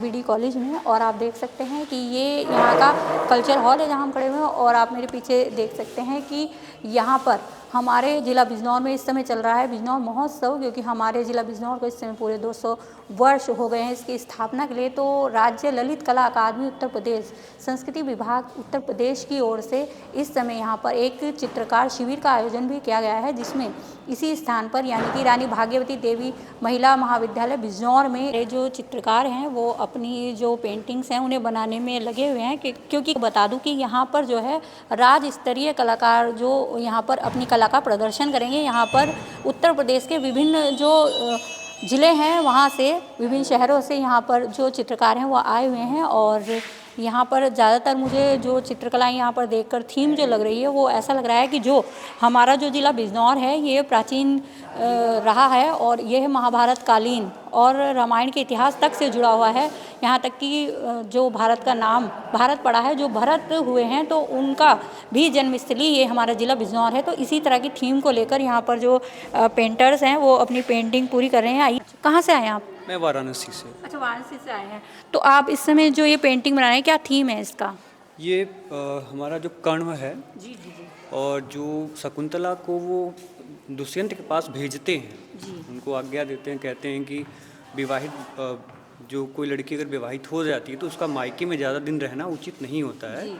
BD college में और आप देख सकते हैं कि ये यहाँ का कल्चर हॉल है जहाँ हम खड़े हुए हैं और आप मेरे पीछे देख सकते हैं कि यहाँ पर हमारे ज़िला बिजनौर में इस समय चल रहा है बिजनौर महोत्सव, क्योंकि हमारे ज़िला बिजनौर को इस समय पूरे 200 वर्ष हो गए हैं इसकी स्थापना के लिए। तो राज्य ललित कला अकादमी उत्तर प्रदेश संस्कृति विभाग उत्तर प्रदेश की ओर से इस समय यहाँ पर एक चित्रकार शिविर का आयोजन भी किया गया है, जिसमें इसी स्थान पर यानी कि रानी भाग्यवती देवी महिला महाविद्यालय बिजनौर में जो चित्रकार हैं वो अपनी जो पेंटिंग्स हैं उन्हें बनाने में लगे हुए हैं क्योंकि बता दूं कि यहाँ पर जो है राज्य स्तरीय कलाकार जो यहाँ पर अपनी कला का प्रदर्शन करेंगे। यहाँ पर उत्तर प्रदेश के विभिन्न जो ज़िले हैं वहाँ से, विभिन्न शहरों से यहाँ पर जो चित्रकार हैं वो आए हुए हैं और यहाँ पर ज़्यादातर मुझे जो चित्रकलाएँ यहाँ पर देखकर थीम जो लग रही है वो ऐसा लग रहा है कि जो हमारा जो ज़िला बिजनौर है ये प्राचीन रहा है और यह महाभारत कालीन और रामायण के इतिहास तक से जुड़ा हुआ है। यहाँ तक कि जो भारत का नाम भारत पड़ा है, जो भरत हुए हैं तो उनका भी जन्मस्थली ये हमारा ज़िला बिजनौर है। तो इसी तरह की थीम को लेकर यहाँ पर जो पेंटर्स हैं वो अपनी पेंटिंग पूरी कर रहे हैं। आइए, कहाँ से आए हैं आप? मैं वाराणसी से। अच्छा, वाराणसी से आए हैं। तो आप इस समय जो ये पेंटिंग बना रहे हैं क्या थीम है इसका? ये हमारा जो कर्ण है जी जी जी और जो शकुंतला को वो दुष्यंत के पास भेजते हैं, जी उनको आज्ञा देते हैं, कहते हैं कि विवाहित जो कोई लड़की अगर विवाहित हो जाती है तो उसका मायके में ज़्यादा दिन रहना उचित नहीं होता है। जी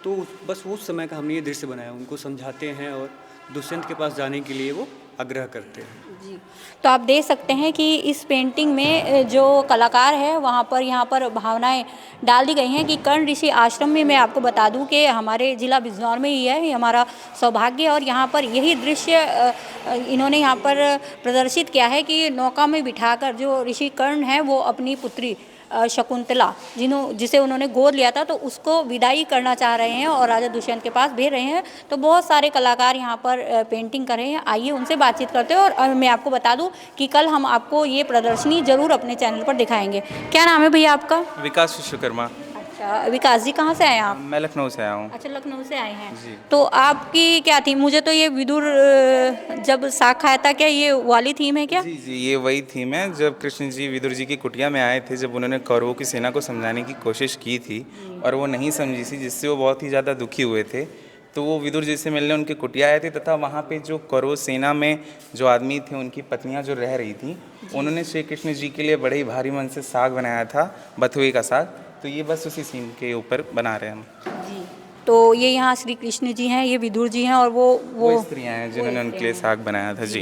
तो बस उस समय का हमने ये दृश्य बनाया, उनको समझाते हैं और दुष्यंत के पास जाने के लिए वो आग्रह करते हैं। जी। तो आप देख सकते हैं कि इस पेंटिंग में जो कलाकार है वहाँ पर यहाँ पर भावनाएं डाल दी गई हैं कि कर्ण ऋषि आश्रम में, मैं आपको बता दूं कि हमारे ज़िला बिजनौर में ही है, ये हमारा सौभाग्य है और यहाँ पर यही दृश्य इन्होंने यहाँ पर प्रदर्शित किया है कि नौका में बिठाकर जो ऋषि कर्ण है वो अपनी पुत्री शकुंतला जिसे उन्होंने गोद लिया था तो उसको विदाई करना चाह रहे हैं और राजा दुष्यंत के पास भेज रहे हैं। तो बहुत सारे कलाकार यहाँ पर पेंटिंग कर रहे हैं। आइए उनसे बातचीत करते हैं और मैं आपको बता दूं कि कल हम आपको ये प्रदर्शनी जरूर अपने चैनल पर दिखाएंगे। क्या नाम है भैया आपका? विकास विश्वकर्मा। अच्छा विकास जी, कहाँ से आए हैं आप? मैं लखनऊ से आया हूँ। अच्छा, लखनऊ से आए हैं जी। तो आपकी क्या थी? मुझे तो ये विदुर जब साग खाया था, क्या ये वाली थीम है क्या? जी जी, ये वही थीम है जब कृष्ण जी विदुर जी की कुटिया में आए थे, जब उन्होंने कौरवों की सेना को समझाने की कोशिश की थी और वो नहीं समझी थी, जिससे वो बहुत ही ज़्यादा दुखी हुए थे। तो वो विदुर जी से मिलने उनके कुटिया आए थे तथा वहाँ पे जो कौरव सेना में जो आदमी थे, उनकी पत्नियाँ जो रह रही थी, उन्होंने श्री कृष्ण जी के लिए बड़े ही भारी मन से साग बनाया था, बथुए का साग। तो ये बस उसी सीन के ऊपर बना रहे हैं हम। जी। तो ये यहाँ श्री कृष्ण जी हैं, ये विदुर जी हैं और वो स्त्रियाँ हैं जिन्होंने उनके लिए साग बनाया था। जी।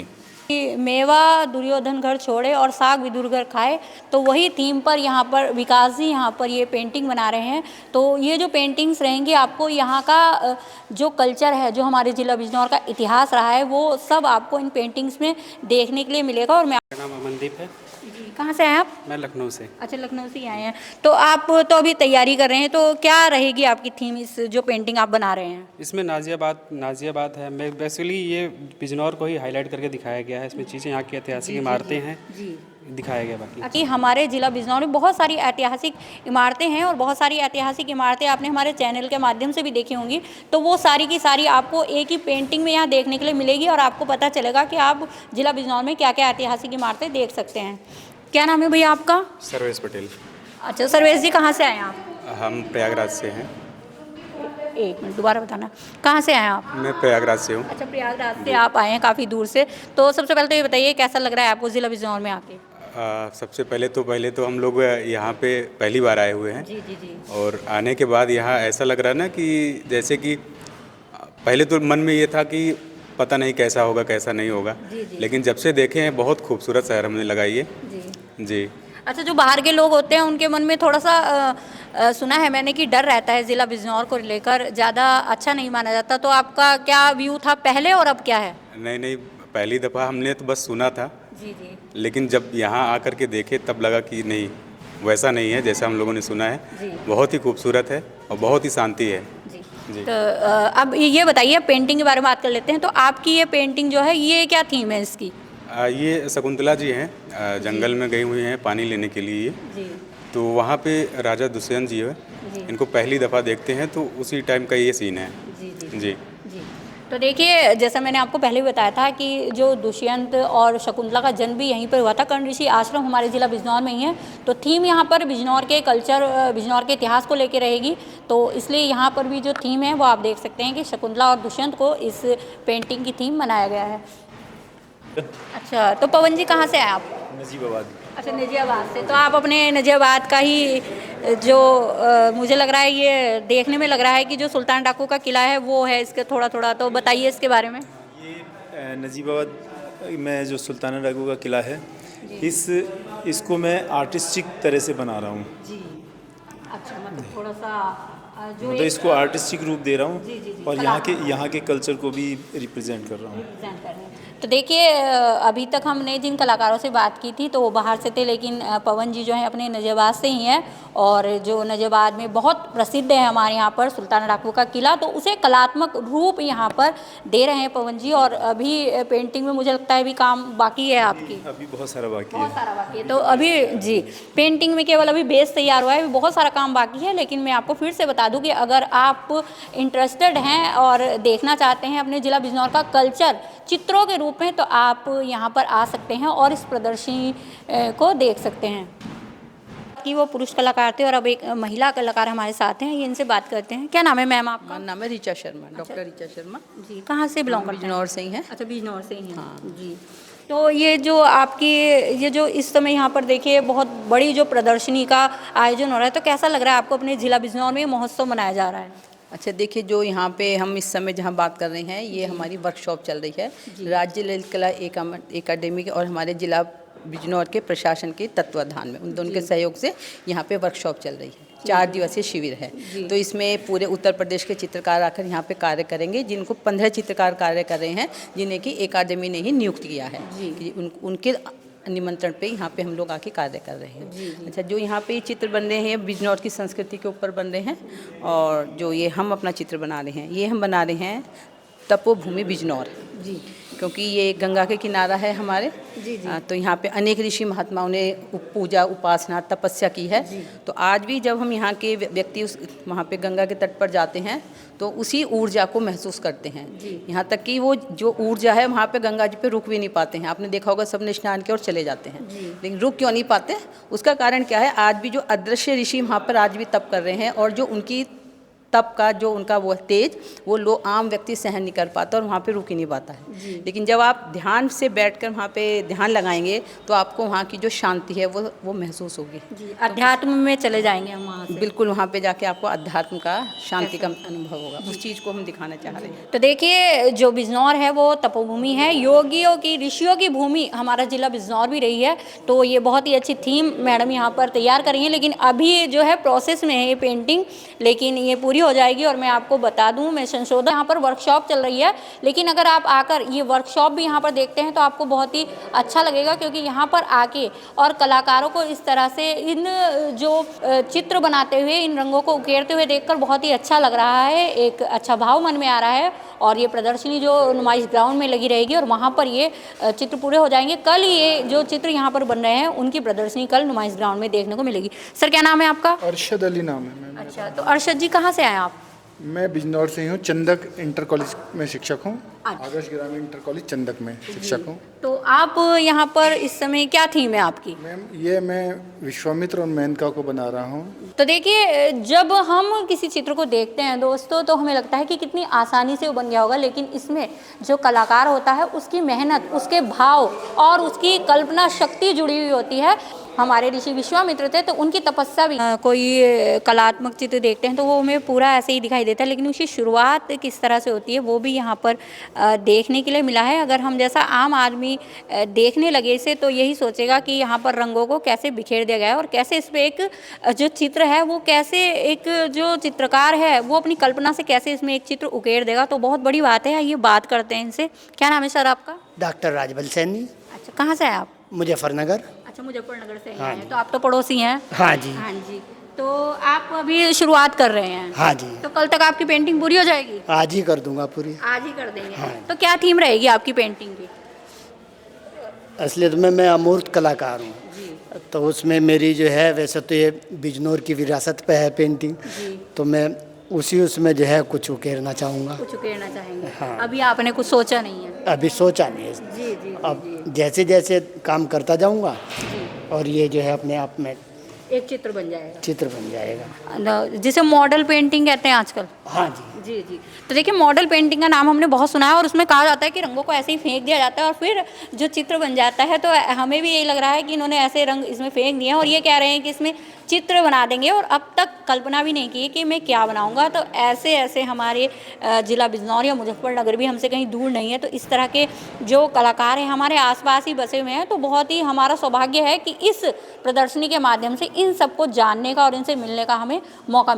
कि मेवा दुर्योधन घर छोड़े और साग विदुर घर खाए, तो वही थीम पर यहाँ पर विकास जी यहाँ पर ये पेंटिंग बना रहे हैं। तो ये जो पेंटिंग्स रहेंगी आपको यहाँ का जो कल्चर है, जो हमारे ज़िला बिजनौर का इतिहास रहा है, वो सब आपको इन पेंटिंग्स में देखने के लिए मिलेगा। और मेरा नाम अमनदीप है। जी, कहाँ से आए आप? मैं लखनऊ से। अच्छा, लखनऊ से ही आए हैं। तो आप तो अभी तैयारी कर रहे हैं, तो क्या रहेगी आपकी थीम इस जो पेंटिंग आप बना रहे हैं? इसमें नाजियाबाद है। मैं बेसिकली ये बिजनौर को ही हाईलाइट करके दिखाया गया है। इसमें चीज़ें यहाँ की ऐतिहासिक इमारतें हैं जी दिखाया गया। बाकी कि हमारे ज़िला बिजनौर में बहुत सारी ऐतिहासिक इमारतें हैं और बहुत सारी ऐतिहासिक इमारतें आपने हमारे चैनल के माध्यम से भी देखी होंगी। तो वो सारी की सारी आपको एक ही पेंटिंग में यहाँ देखने के लिए मिलेगी और आपको पता चलेगा कि आप ज़िला बिजनौर में क्या क्या ऐतिहासिक इमारतें देख सकते हैं। क्या नाम है भैया आपका? सर्वेश पटेल। अच्छा सर्वेश जी, कहाँ से आए हैं आप? हम प्रयागराज से हैं। एक मिनट दोबारा बताना, कहाँ से आए हैं आप? मैं प्रयागराज से हूँ। अच्छा, प्रयागराज से आप आए हैं काफ़ी दूर से। तो सबसे पहले तो ये बताइए कैसा लग रहा है आपको ज़िला बिजनौर में आके? सबसे पहले तो हम लोग यहाँ पे पहली बार आए हुए हैं। जी जी जी। और आने के बाद यहाँ ऐसा लग रहा है ना कि जैसे कि पहले तो मन में ये था कि पता नहीं कैसा होगा कैसा नहीं होगा, लेकिन जब से देखे हैं बहुत खूबसूरत शहर हमें लगा ये। जी जी। अच्छा, जो बाहर के लोग होते हैं उनके मन में थोड़ा सा सुना है मैंने कि डर रहता है ज़िला बिजनौर को लेकर, ज़्यादा अच्छा नहीं माना जाता। तो आपका क्या व्यू था पहले और अब क्या है? नहीं, पहली दफ़ा हमने तो बस सुना था, जी जी लेकिन जब यहाँ आकर के देखे तब लगा कि नहीं, वैसा नहीं है जैसा हम लोगों ने सुना है। जी। बहुत ही खूबसूरत है और बहुत ही शांति है। जी। तो अब ये बताइए, पेंटिंग के बारे में बात कर लेते हैं। तो आपकी ये पेंटिंग जो है ये क्या थीम है इसकी? ये शकुंतला जी हैं, जंगल में गई हुई हैं पानी लेने के लिए। जी तो वहाँ पे राजा दुष्यंत जी है, जी इनको पहली दफ़ा देखते हैं, तो उसी टाइम का ये सीन है। जी जी जी। जी। तो देखिए, जैसा मैंने आपको पहले भी बताया था कि जो दुष्यंत और शकुंतला का जन्म भी यहीं पर हुआ था। कर्ण ऋषि आश्रम हमारे ज़िला बिजनौर में ही है। तो थीम यहाँ पर बिजनौर के कल्चर, बिजनौर के इतिहास को लेके रहेगी। तो इसलिए यहाँ पर भी जो थीम है वो आप देख सकते हैं कि शकुंतला और दुष्यंत को इस पेंटिंग की थीम बनाया गया है। अच्छा, तो पवन जी कहाँ से आए आप? नजीबाबाद। अच्छा, नजियाबाद से। तो आप अपने नजियाबाद का ही जो मुझे लग रहा है, ये देखने में लग रहा है कि जो सुल्तान डाकू का किला है वो है इसके थोड़ा थोड़ा, तो बताइए इसके बारे में। ये नजीबाबाद में जो सुल्ताना डाकू का किला है, इसको मैं आर्टिस्टिक तरह से बना रहा हूँ। जी, अच्छा, मतलब थोड़ा सा जो मतलब इसको आर्टिस्टिक रूप दे रहा जी, जी, हूँ जी, और यहाँ के कल्चर को भी रिप्रेजेंट कर रहा हूँ। रिप्रेजेंट कर रहे हैं। तो देखिए, अभी तक हमने जिन कलाकारों से बात की थी तो वो बाहर से थे, लेकिन पवन जी जो हैं अपने नजियाबाद से ही हैं। और जो नजियाबाद में बहुत प्रसिद्ध है हमारे यहाँ पर सुल्तान डाकू का किला, तो उसे कलात्मक रूप यहाँ पर दे रहे हैं पवन जी। और अभी पेंटिंग में मुझे लगता है अभी काम बाकी है आपकी। अभी बहुत सारा बाकी है। बहुत सारा बाकी है। तो अभी जी, पेंटिंग में केवल अभी बेस तैयार हुआ है, अभी बहुत सारा काम बाकी है। लेकिन मैं आपको फिर से बता दूं कि अगर आप इंटरेस्टेड हैं और देखना चाहते हैं अपने ज़िला बिजनौर का कल्चर चित्रों के रूप में, तो आप यहाँ पर आ सकते हैं और इस प्रदर्शनी को देख सकते हैं। कि वो पुरुष कलाकार थे और अब एक महिला कलाकार हमारे साथ हैं, ये इनसे बात करते हैं। क्या नाम है मैम आपका? मेरा नाम है ऋचा शर्मा, डॉक्टर ऋचा शर्मा। जी, कहाँ से बिलोंग करते हैं? बिजनौर से ही हैं। अच्छा, बिजनौर से ही हैं। जी, तो ये जो आपकी ये जो इस समय यहाँ पर देखिए बहुत बड़ी जो प्रदर्शनी का आयोजन हो रहा है, तो कैसा लग रहा है आपको अपने ज़िला बिजनौर में महोत्सव मनाया जा रहा है? अच्छा, देखिए, जो यहाँ पे हम इस समय जहाँ बात कर रहे हैं, ये हमारी वर्कशॉप चल रही है राज्य ललित कला एकेडमी और हमारे जिला बिजनौर के प्रशासन के तत्वाधान में, उन दोनों के सहयोग से यहाँ पे वर्कशॉप चल रही है। 4 दिवसीय शिविर है। तो इसमें पूरे उत्तर प्रदेश के चित्रकार आकर यहाँ पे कार्य करेंगे, जिनको 15 चित्रकार कार्य कर रहे हैं, जिन्हें कि एकेडमी ने ही नियुक्त किया है कि उनके निमंत्रण पे यहाँ पे हम लोग आके कार्य कर रहे हैं। अच्छा, जो यहाँ पे चित्र बन रहे हैं बिजनौर की संस्कृति के ऊपर बन रहे हैं। और जो ये हम अपना चित्र बना रहे हैं, ये हम बना रहे हैं तपोभूमि बिजनौर जी, क्योंकि ये गंगा के किनारा है हमारे। जी, जी। तो यहाँ पे अनेक ऋषि महात्माओं ने पूजा, उपासना, तपस्या की है। तो आज भी जब हम यहाँ के व्यक्ति वहाँ पे गंगा के तट पर जाते हैं तो उसी ऊर्जा को महसूस करते हैं। यहाँ तक कि वो जो ऊर्जा है वहाँ पे गंगा जी पे रुक भी नहीं पाते हैं। आपने देखा होगा, सबने स्नान किया और चले जाते हैं, लेकिन रुक क्यों नहीं पाते? उसका कारण क्या है? आज भी जो अदृश्य ऋषि वहाँ पर आज भी तप कर रहे हैं, और जो उनकी तप का जो उनका वो तेज, वो आम व्यक्ति सहन नहीं कर पाता और वहाँ पे रुक ही नहीं पाता है। लेकिन जब आप ध्यान से बैठकर वहाँ पे ध्यान लगाएंगे तो आपको वहाँ की जो शांति है वो महसूस होगी। अध्यात्म में चले जाएंगे हम वहाँ से। बिल्कुल, वहाँ पे जाके आपको अध्यात्म का, शांति का अनुभव होगा। उस चीज़ को हम दिखाना चाह रहे हैं। तो देखिए, जो बिजनौर है वो तपोभूमि है, योगियों की, ऋषियों की भूमि हमारा जिला बिजनौर भी रही है। तो ये बहुत ही अच्छी थीम मैडम यहाँ पर तैयार कर रही हैं, लेकिन अभी जो है प्रोसेस में है ये पेंटिंग, लेकिन ये पूरी हो जाएगी। और मैं आपको बता दूं, मैं संशोधन, यहाँ पर वर्कशॉप चल रही है, लेकिन अगर आप आकर ये वर्कशॉप भी यहाँ पर देखते हैं तो आपको बहुत ही अच्छा लगेगा, क्योंकि यहाँ पर आके और कलाकारों को इस तरह से इन जो चित्र बनाते हुए, इन रंगों को उकेरते हुए देखकर बहुत ही अच्छा लग रहा है, एक अच्छा भाव मन में आ रहा है। और ये प्रदर्शनी जो नुमाइश ग्राउंड में लगी रहेगी और वहाँ पर ये चित्र पूरे हो जाएंगे। कल ये जो चित्र यहाँ पर बन रहे हैं उनकी प्रदर्शनी कल नुमाइश ग्राउंड में देखने को मिलेगी। सर, क्या नाम है आपका? अरशद अली नाम है मैम। अच्छा, तो अरशद जी कहाँ से आए आप? मैं बिजनौर से ही हूँ, चंदक इंटर कॉलेज में शिक्षक हूँ। आदर्श ग्रामीण इंटर कॉलेज चंदक में शिक्षक हूँ। तो आप यहाँ पर इस समय क्या थीम है आपकी? मैम, ये मैं विश्वामित्र और मेनका को बना रहा हूँ। तो देखिए, जब हम किसी चित्र को देखते हैं दोस्तों, तो हमें लगता है कि कितनी आसानी से वो बन गया होगा, लेकिन इसमें जो कलाकार होता है उसकी मेहनत, उसके भाव और उसकी कल्पना शक्ति जुड़ी हुई होती है। हमारे ऋषि विश्वामित्र थे, तो उनकी तपस्या भी, कोई कलात्मक चित्र देखते हैं तो वो हमें पूरा ऐसे ही दिखाई देता है, लेकिन उसकी शुरुआत किस तरह से होती है वो भी यहाँ पर देखने के लिए मिला है। अगर हम जैसा आम आदमी देखने लगे इसे, तो यही सोचेगा कि यहाँ पर रंगों को कैसे बिखेर दिया गया है और कैसे इस पर एक जो चित्र है वो कैसे, एक जो चित्रकार है वो अपनी कल्पना से कैसे इसमें एक चित्र उकेर देगा। तो बहुत बड़ी बात है। ये बात करते हैं इनसे। क्या नाम है सर आपका? डॉक्टर राजबल सैनी। अच्छा, कहाँ से हैं आप? मुजफ्फरनगर। अच्छा, मुजफ्फरनगर से हैं। तो आप तो पड़ोसी हैं। हाँ जी। हाँ जी। तो आप अभी शुरुआत कर रहे हैं? हाँ जी। तो कल तक आपकी पेंटिंग पूरी हो जाएगी? आज ही कर दूंगा पूरी। आज ही कर देंगे। हाँ। तो क्या थीम रहेगी आपकी पेंटिंग की? असलियत में मैं अमूर्त कलाकार हूँ, तो उसमें मेरी जो है, वैसे तो ये बिजनौर की विरासत पे है पेंटिंग, तो मैं उसी उसमें जो है कुछ उकेरना चाहूँगा। कुछ उकेरना चाहेंगे। हाँ। अभी आपने कुछ सोचा नहीं है? अभी सोचा नहीं है। जी जी अब जैसे जैसे काम करता जाऊँगा और ये जो है अपने आप में एक चित्र बन जाएगा। चित्र बन जाएगा। जिसे मॉडल पेंटिंग कहते हैं आजकल। हाँ जी। जी जी। तो देखिए मॉडल पेंटिंग का नाम हमने बहुत सुना है और उसमें कहा जाता है कि रंगों को ऐसे ही फेंक दिया जाता है और फिर जो चित्र बन जाता है। तो हमें भी यही लग रहा है कि इन्होंने ऐसे रंग इसमें फेंक दिए हैं और ये कह रहे हैं कि इसमें चित्र बना देंगे और अब तक कल्पना भी नहीं की कि मैं क्या बनाऊंगा। तो ऐसे ऐसे हमारे ज़िला बिजनौर या मुजफ्फरनगर भी हमसे कहीं दूर नहीं है। तो इस तरह के जो कलाकार हैं हमारे आसपास ही बसे हुए हैं। तो बहुत ही हमारा सौभाग्य है कि इस प्रदर्शनी के माध्यम से इन सबको जानने का और इनसे मिलने का हमें मौका